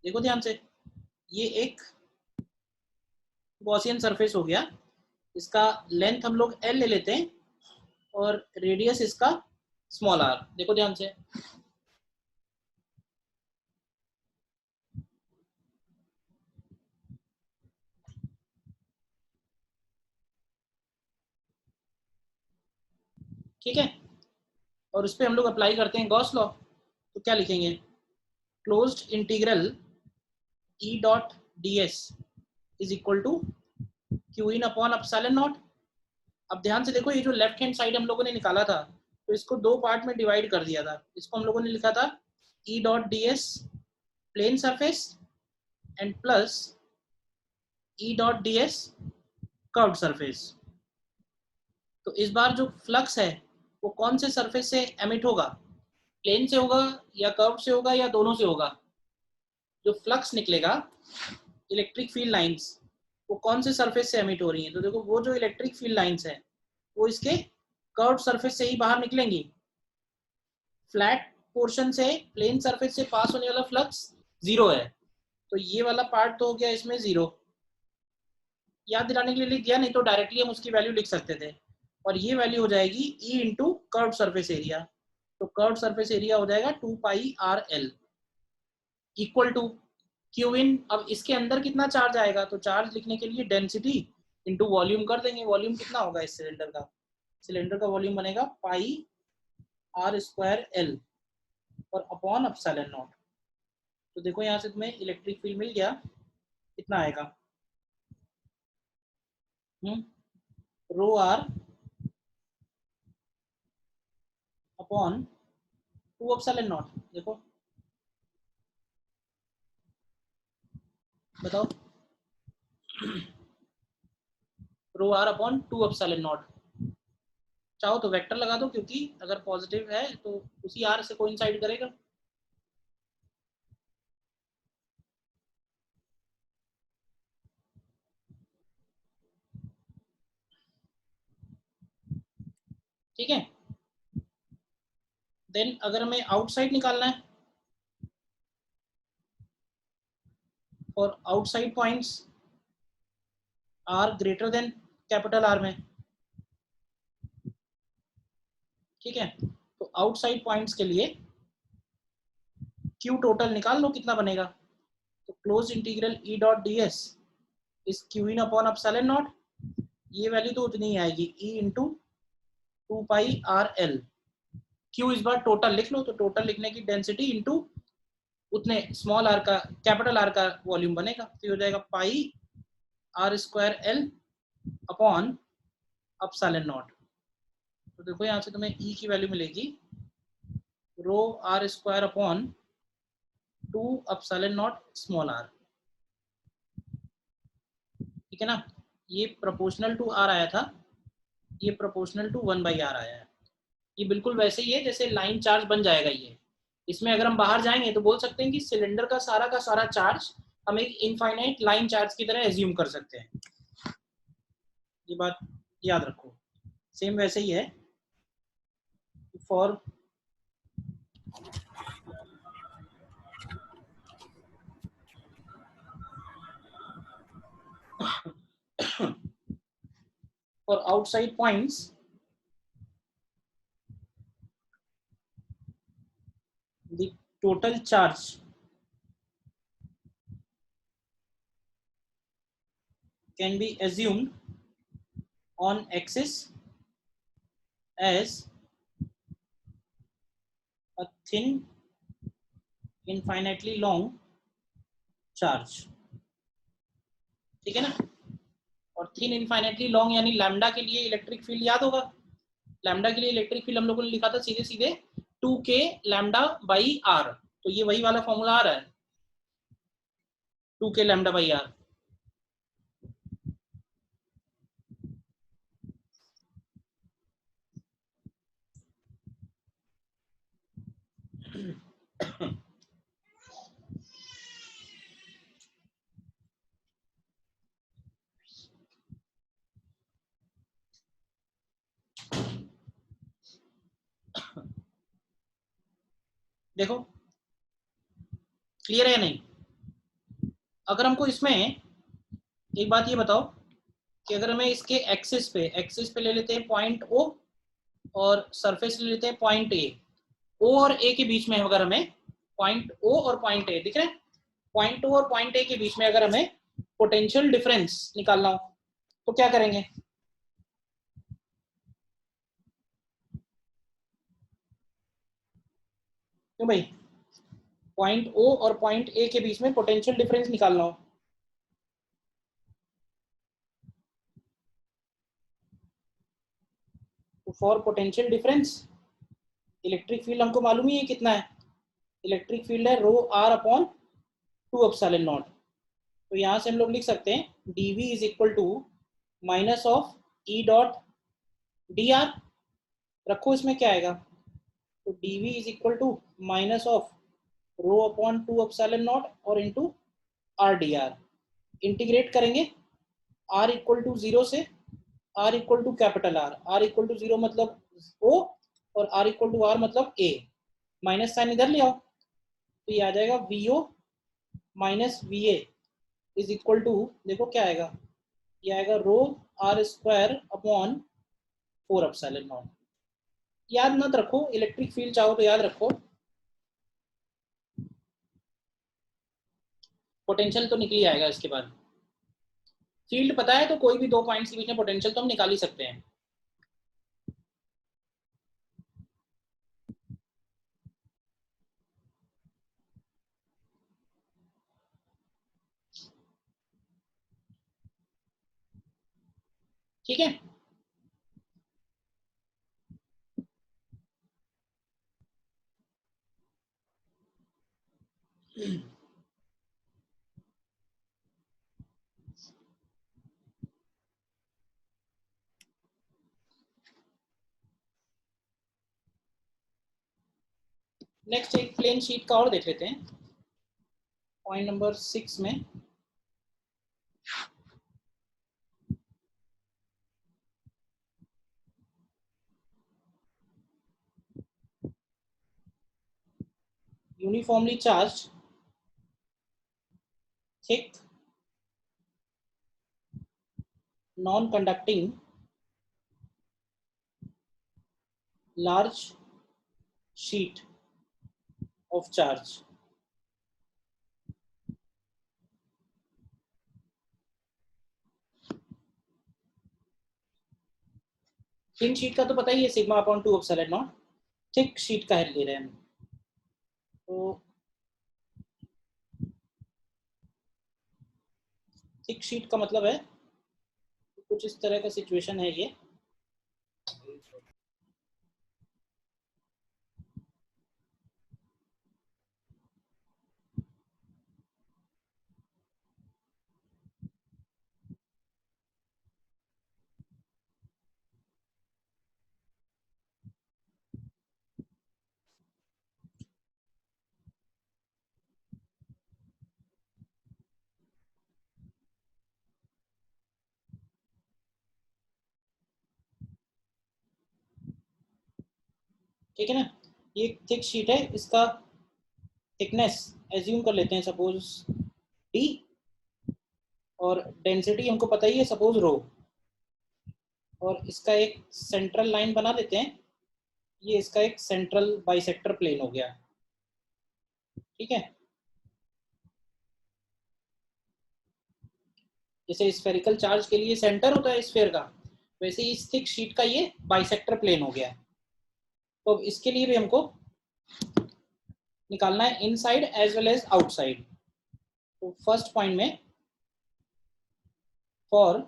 देखो ध्यान से, ये एक गॉसियन सरफेस हो गया, इसका लेंथ हम लोग L ले लेते हैं और रेडियस इसका स्मॉल r। देखो ध्यान से, ठीक है। और उस पर हम लोग अप्लाई करते हैं गॉस लॉ। तो क्या लिखेंगे, closed integral E dot D S is equal to Q in upon epsilon naught. अब ध्यान से देखो, ये जो लेफ्ट हैंड साइड हम लोगों ने निकाला था तो इसको 2 पार्ट में डिवाइड कर दिया था। इसको हम लोगों ने लिखा था E dot D S plane surface and plus E dot D S curved surface. तो इस बार जो फ्लक्स है वो कौन से सरफेस से एमिट होगा, प्लेन से होगा या कर्व से होगा या दोनों से होगा, जो फ्लक्स निकलेगा इलेक्ट्रिक फील्ड लाइंस वो कौन से सरफेस से एमिट हो रही हैं? तो देखो वो जो इलेक्ट्रिक फील्ड लाइंस है वो इसके कर्व सरफेस से ही बाहर निकलेंगी। फ्लैट पोर्शन से प्लेन सरफेस से पास होने वाला फ्लक्स जीरो है, तो ये वाला पार्ट तो हो गया इसमें जीरो। याद दिलाने के लिए लिख दिया, नहीं तो डायरेक्टली हम उसकी वैल्यू लिख सकते थे। और ये वैल्यू हो जाएगी E into curve surface area. तो कर्व सरफेस एरिया हो जाएगा 2πr_l equal to Q in. अब इसके अंदर कितना चार्ज आएगा, तो चार्ज लिखने के लिए डेंसिटी इंटू वॉल्यूम कर देंगे। वॉल्यूम कितना होगा इस सिलेंडर का? सिलेंडर का वॉल्यूम बनेगा πr²l और अपॉन एप्सिलॉन नॉट। तो देखो यहाँ से तुम्हें इलेक्ट्रिक फील्ड मिल गया, कितना आएगा? रो आर अपॉन 2 एप्सिलॉन नॉट। देखो बताओ, रो आर अपॉन 2 एप्सिलॉन नॉट। चाहो तो वेक्टर लगा दो, क्योंकि अगर पॉजिटिव है तो उसी आर से कोइंसाइड करेगा। ठीक है, देन अगर हमें आउटसाइड निकालना है, for outside points R greater than capital R में, ठीक है, तो आउटसाइड पॉइंट्स के लिए क्यू टोटल निकाल लो कितना बनेगा। तो close integral E dot D S is Q in upon epsilon naught. ये वैल्यू तो उतनी ही आएगी ई इंटू 2πr_l। क्यू इस बार टोटल लिख लो, तो टोटल लिखने की डेंसिटी इंटू उतने स्मॉल आर का कैपिटल आर का वॉल्यूम बनेगा, तो हो जाएगा πr²l अपॉन एप्सिलॉन नॉट। तो देखो यहाँ से तुम्हें ई की वैल्यू मिलेगी rho R square upon 2 epsilon naught small R. ठीक है ना, ये प्रोपोर्शनल टू आर आया था, ये प्रोपोर्शनल टू 1/r आया है। ये बिल्कुल वैसे ही है जैसे लाइन चार्ज बन जाएगा ये। इसमें अगर हम बाहर जाएंगे तो बोल सकते हैं कि सिलेंडर का सारा चार्ज हम एक इनफाइनाइट लाइन चार्ज की तरह एज्यूम कर सकते हैं। ये बात याद रखो, सेम वैसे ही है for for outside points the total charge can be assumed on axis as a thin infinitely long charge। ठीक है ना, और थिन इनफाइनाइटली लॉन्ग यानी लैम्डा के लिए इलेक्ट्रिक फील्ड याद होगा। लैम्डा के लिए इलेक्ट्रिक फील्ड हम लोगों ने लिखा था सीधे सीधे 2k लैम्डा बाई आर, तो ये वही वाला फॉर्मूला आ रहा है 2k लैम्डा बाई आर। देखो क्लियर है या नहीं? अगर हमको इसमें एक बात ये बताओ कि अगर हमें इसके एक्सिस पे ले लेते हैं पॉइंट ओ और सरफेस ले लेते हैं पॉइंट ए, ओ और ए के बीच में अगर हमें पॉइंट ओ और पॉइंट ए दिख रहे हैं, पॉइंट ओ और पॉइंट ए के बीच में अगर हमें पोटेंशियल डिफरेंस निकालना हो तो क्या करेंगे? क्यों भाई, पॉइंट ओ और पॉइंट ए के बीच में पोटेंशियल डिफरेंस निकालना हो तो for potential difference electric field हमको मालूम ही है कितना है। इलेक्ट्रिक फील्ड है rho R upon 2 epsilon naught. तो यहाँ से हम लोग लिख सकते हैं dv is equal to minus of E dot D R. रखो इसमें क्या आएगा, तो dv is equal to minus of rho upon 2 epsilon naught और into R D R. Integrate करेंगे r इक्वल टू 0 से r equal to capital R equal to 0 मतलब O और r इक्वल टू R मतलब A। माइनस साइन इधर ले आओ तो ये आ जाएगा VO minus VA is equal to, देखो क्या आएगा, ये आएगा rho r square upon 4 epsilon naught. याद मत रखो, इलेक्ट्रिक फील्ड चाहो तो याद रखो, पोटेंशियल तो निकल ही आएगा इसके बाद। फील्ड पता है तो कोई भी दो पॉइंट्स के बीच में पोटेंशियल तो हम निकाल ही सकते हैं। ठीक है, नेक्स्ट एक प्लेन शीट का और देख लेते हैं, पॉइंट नंबर 6 में। Uniformly charge thick non conducting large sheet of charge. Thin sheet का तो पता ही है, sigma upon 2 epsilon not. Thick sheet का ले रहे हैं हम, तो थिक शीट का मतलब है कुछ इस तरह का सिचुएशन है ये। ठीक है ना, ये थिक शीट है, इसका थिकनेस एज्यूम कर लेते हैं सपोज d, और डेंसिटी हमको पता ही है सपोज रो, और इसका एक सेंट्रल लाइन बना देते हैं, ये इसका एक सेंट्रल बाइसेक्टर प्लेन हो गया। ठीक है, जैसे स्फेरिकल चार्ज के लिए सेंटर होता है स्फेयर का, वैसे इस थिक शीट का ये बाइसेक्टर प्लेन हो गया। तो इसके लिए भी हमको निकालना है inside as well as outside. तो फर्स्ट पॉइंट में for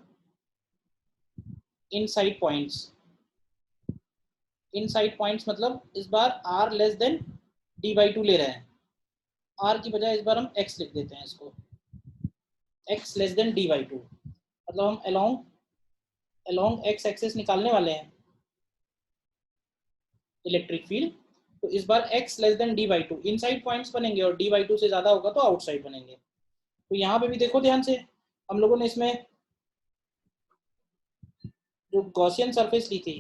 inside points, inside points मतलब इस बार r लेस देन d/2 ले रहे हैं, r की बजाय इस बार हम x लिख देते हैं, इसको x लेस देन d/2, मतलब हम अलोंग x एक्सिस निकालने वाले हैं इलेक्ट्रिक फील्ड। तो इस बार x less than d/2 inside points बनेंगे और d/2 से ज्यादा होगा तो आउटसाइड बनेंगे। तो यहाँ पे भी देखो ध्यान से, हम लोगों ने इसमें जो गॉसियन सरफेस ली थी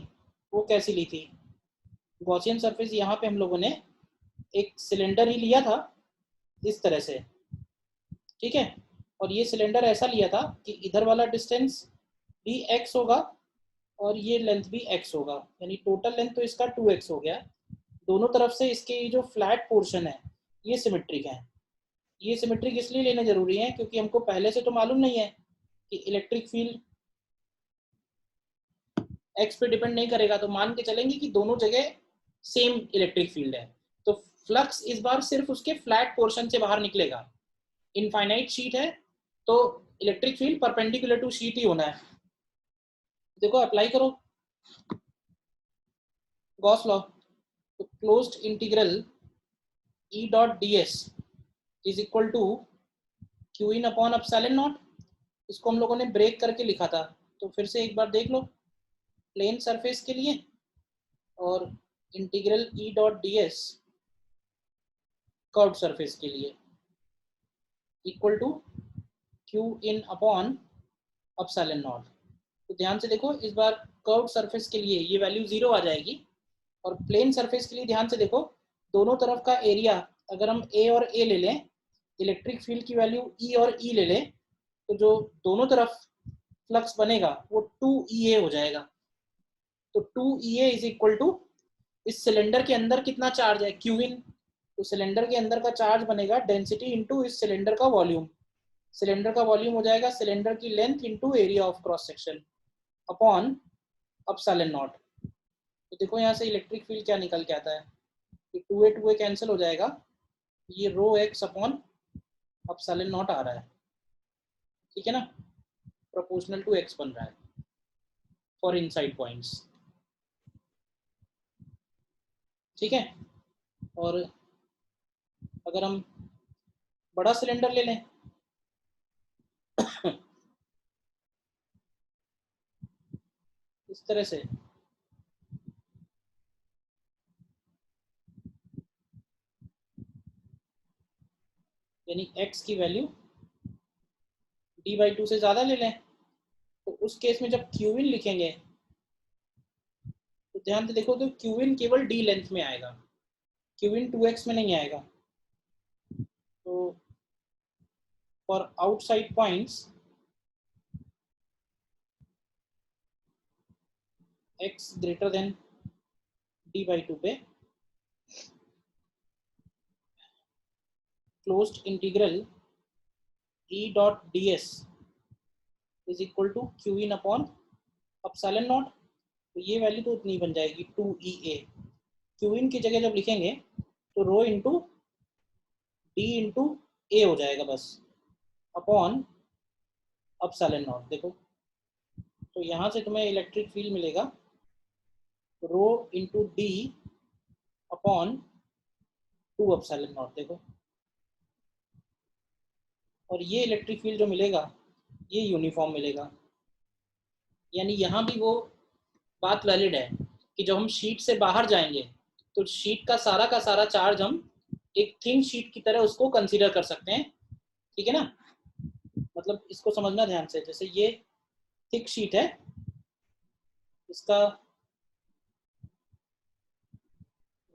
वो कैसी ली थी, गॉसियन सरफेस यहाँ पे हम लोगों ने एक सिलेंडर ही लिया था इस तरह से। ठीक है, और ये सिलेंडर ऐसा लिया था कि इधर वाला डिस्टेंस भी x होगा और ये लेंथ भी x होगा, यानी टोटल लेंथ तो इसका 2x हो गया। दोनों तरफ से इसके जो फ्लैट पोर्शन है ये सिमेट्रिक है। ये सिमेट्रिक इसलिए लेना जरूरी है क्योंकि हमको पहले से तो मालूम नहीं है कि इलेक्ट्रिक फील्ड x पे डिपेंड नहीं करेगा, तो मान के चलेंगे कि दोनों जगह सेम इलेक्ट्रिक फील्ड है। तो फ्लक्स इस बार सिर्फ उसके फ्लैट पोर्शन से बाहर निकलेगा। इनफाइनाइट शीट है तो electric field perpendicular to sheet ही होना है। देखो अप्लाई करो गॉस लॉ, तो closed integral E dot ds is equal to Q in upon epsilon naught. इसको हम लोगों ने ब्रेक करके लिखा था, तो फिर से एक बार देख लो, प्लेन सरफेस के लिए और integral E dot D S curve surface के लिए equal to Q in upon epsilon naught. तो ध्यान से देखो, इस बार कर्व सरफेस के लिए ये वैल्यू 0 आ जाएगी, और प्लेन सरफेस के लिए ध्यान से देखो, दोनों तरफ का एरिया अगर हम ए और ए ले लें, इलेक्ट्रिक फील्ड की वैल्यू ई और ई ले लें, तो जो दोनों तरफ फ्लक्स बनेगा वो 2EA हो जाएगा। तो 2EA इज इक्वल टू, इस सिलेंडर के अंदर कितना चार्ज है, क्यू इन, तो सिलेंडर के अंदर का चार्ज बनेगा डेंसिटी इंटू इस सिलेंडर का वॉल्यूम। सिलेंडर का वॉल्यूम हो जाएगा सिलेंडर की length into area of cross section upon epsilon naught. तो देखो यहाँ से इलेक्ट्रिक फील्ड क्या निकल के आता है, कि 2A कैंसिल हो जाएगा, ये रो एक्स अपॉन अपसाइलन नॉट आ रहा है, ठीक है ना, प्रोपोर्शनल टू एक्स बन रहा है फॉर इनसाइड पॉइंट्स, ठीक है। और अगर हम बड़ा सिलेंडर ले लें इस तरह से, यानी x की वैल्यू d/2 से ज़्यादा ले लें, तो उस केस में जब q इन लिखेंगे तो ध्यान से देखो, तो q इन केवल d लेंथ में आएगा, q इन 2x में नहीं आएगा। तो for outside points x greater than d/2 पे closed integral e dot D S is equal to Q in upon epsilon naught. तो ये वैल्यू तो उतनी बन जाएगी 2EA। क्यू इन की जगह जब लिखेंगे तो रो इंटू डी इंटू ए हो जाएगा बस, अपॉन अपसाइलन नॉट। देखो, तो यहाँ से तुम्हें इलेक्ट्रिक फील्ड मिलेगा rho into d upon 2 epsilon naught. देखो, और ये इलेक्ट्रिक फील्ड जो मिलेगा ये यूनिफॉर्म मिलेगा, यानी यहाँ भी वो बात वैलिड है कि जब हम शीट से बाहर जाएंगे तो शीट का सारा चार्ज हम एक थिन शीट की तरह उसको कंसीडर कर सकते हैं, ठीक है ना। मतलब इसको समझना ध्यान से, जैसे ये थिक शीट है, इसका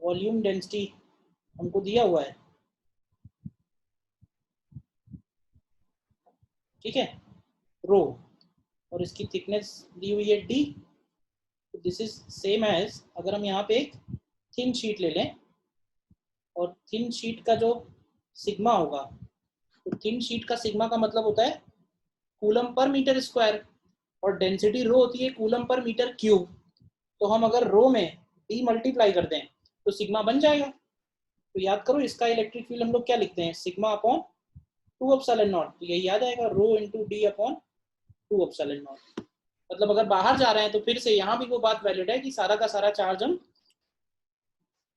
वॉल्यूम डेंसिटी हमको दिया हुआ है, ठीक है, रो, और इसकी थिकनेस दी हुई है D. This is same as, अगर हम यहाँ पे एक थिन शीट ले लें, और थिन शीट का जो सिग्मा होगा, तो थिन शीट का सिग्मा का मतलब होता है कूलम पर मीटर स्क्वायर, और डेंसिटी रो होती है कूलम पर मीटर क्यूब। तो हम अगर रो में डी मल्टीप्लाई कर दें तो सिग्मा बन जाएगा। तो याद करो, इसका इलेक्ट्रिक फील्ड हम लोग क्या लिखते हैं, सिग्मा अपॉन 2 एप्सिलॉन नॉट। तो यही याद आएगा, rho into d upon 2 epsilon naught. मतलब अगर बाहर जा रहे हैं तो फिर से यहाँ भी वो बात वैलिड है कि सारा का सारा चार्ज हम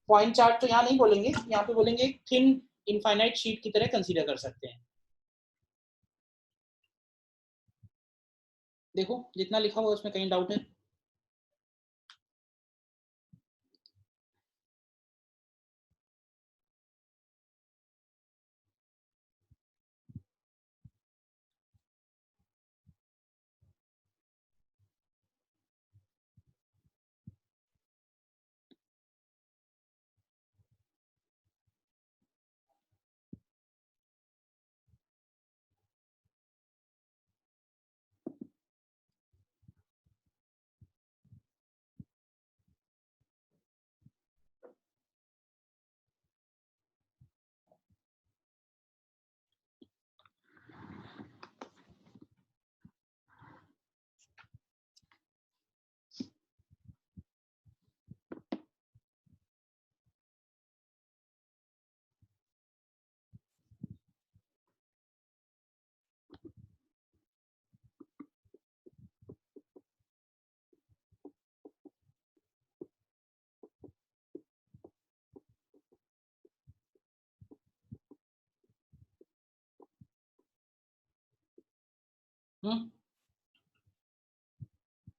पॉइंट चार्ज तो यहाँ नहीं बोलेंगे, यहाँ पे बोलेंगे एक थिन इनफाइनाइट शीट की तरह कंसीडर कर सकते हैं। देखो, जितना लिखा हुआ उसमें कहीं डाउट है?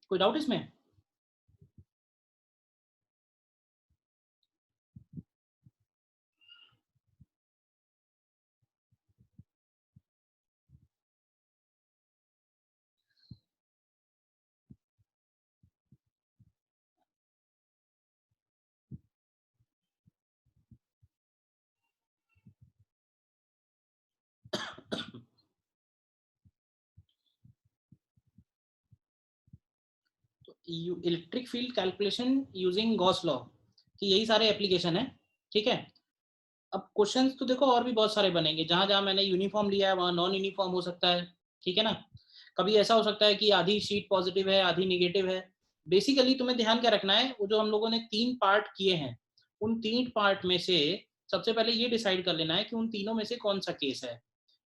कोई डाउट इसमें? Electric field calculation using Gauss law की यही सारे एप्लीकेशन है, ठीक है। अब क्वेश्चंस तो देखो और भी बहुत सारे बनेंगे, जहां जहां मैंने यूनिफॉर्म लिया है वहां नॉन यूनिफॉर्म हो सकता है, ठीक है ना। कभी ऐसा हो सकता है कि आधी शीट पॉजिटिव है आधी निगेटिव है। बेसिकली तुम्हें ध्यान क्या रखना है, वो जो हम लोगों ने 3 पार्ट किए हैं, उन 3 पार्ट में से सबसे पहले ये डिसाइड कर लेना है कि उन तीनों में से कौन सा केस है,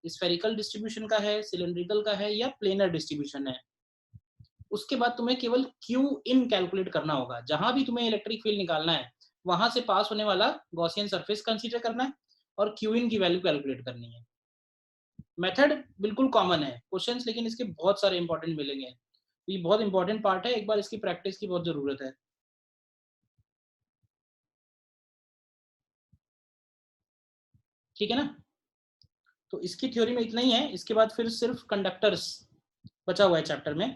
स्फेरिकल डिस्ट्रीब्यूशन का है, सिलिंड्रिकल का है, या प्लेनर डिस्ट्रीब्यूशन है। उसके बाद तुम्हें केवल क्यू इन कैलकुलेट करना होगा, जहां भी तुम्हें इलेक्ट्रिक फील्ड निकालना है वहां से पास होने वाला गॉसियन सरफेस कंसीडर करना है और क्यू इन की वैल्यू कैलकुलेट करनी है। मेथड बिल्कुल कॉमन है क्वेश्चंस, लेकिन इसके बहुत सारे इंपॉर्टेंट मिलेंगे। ये बहुत इंपॉर्टेंट पार्ट है, एक बार इसकी प्रैक्टिस की बहुत जरूरत है, ठीक है ना। तो इसकी थ्योरी में इतना ही है, इसके बाद फिर सिर्फ कंडक्टर्स बचा हुआ है चैप्टर में।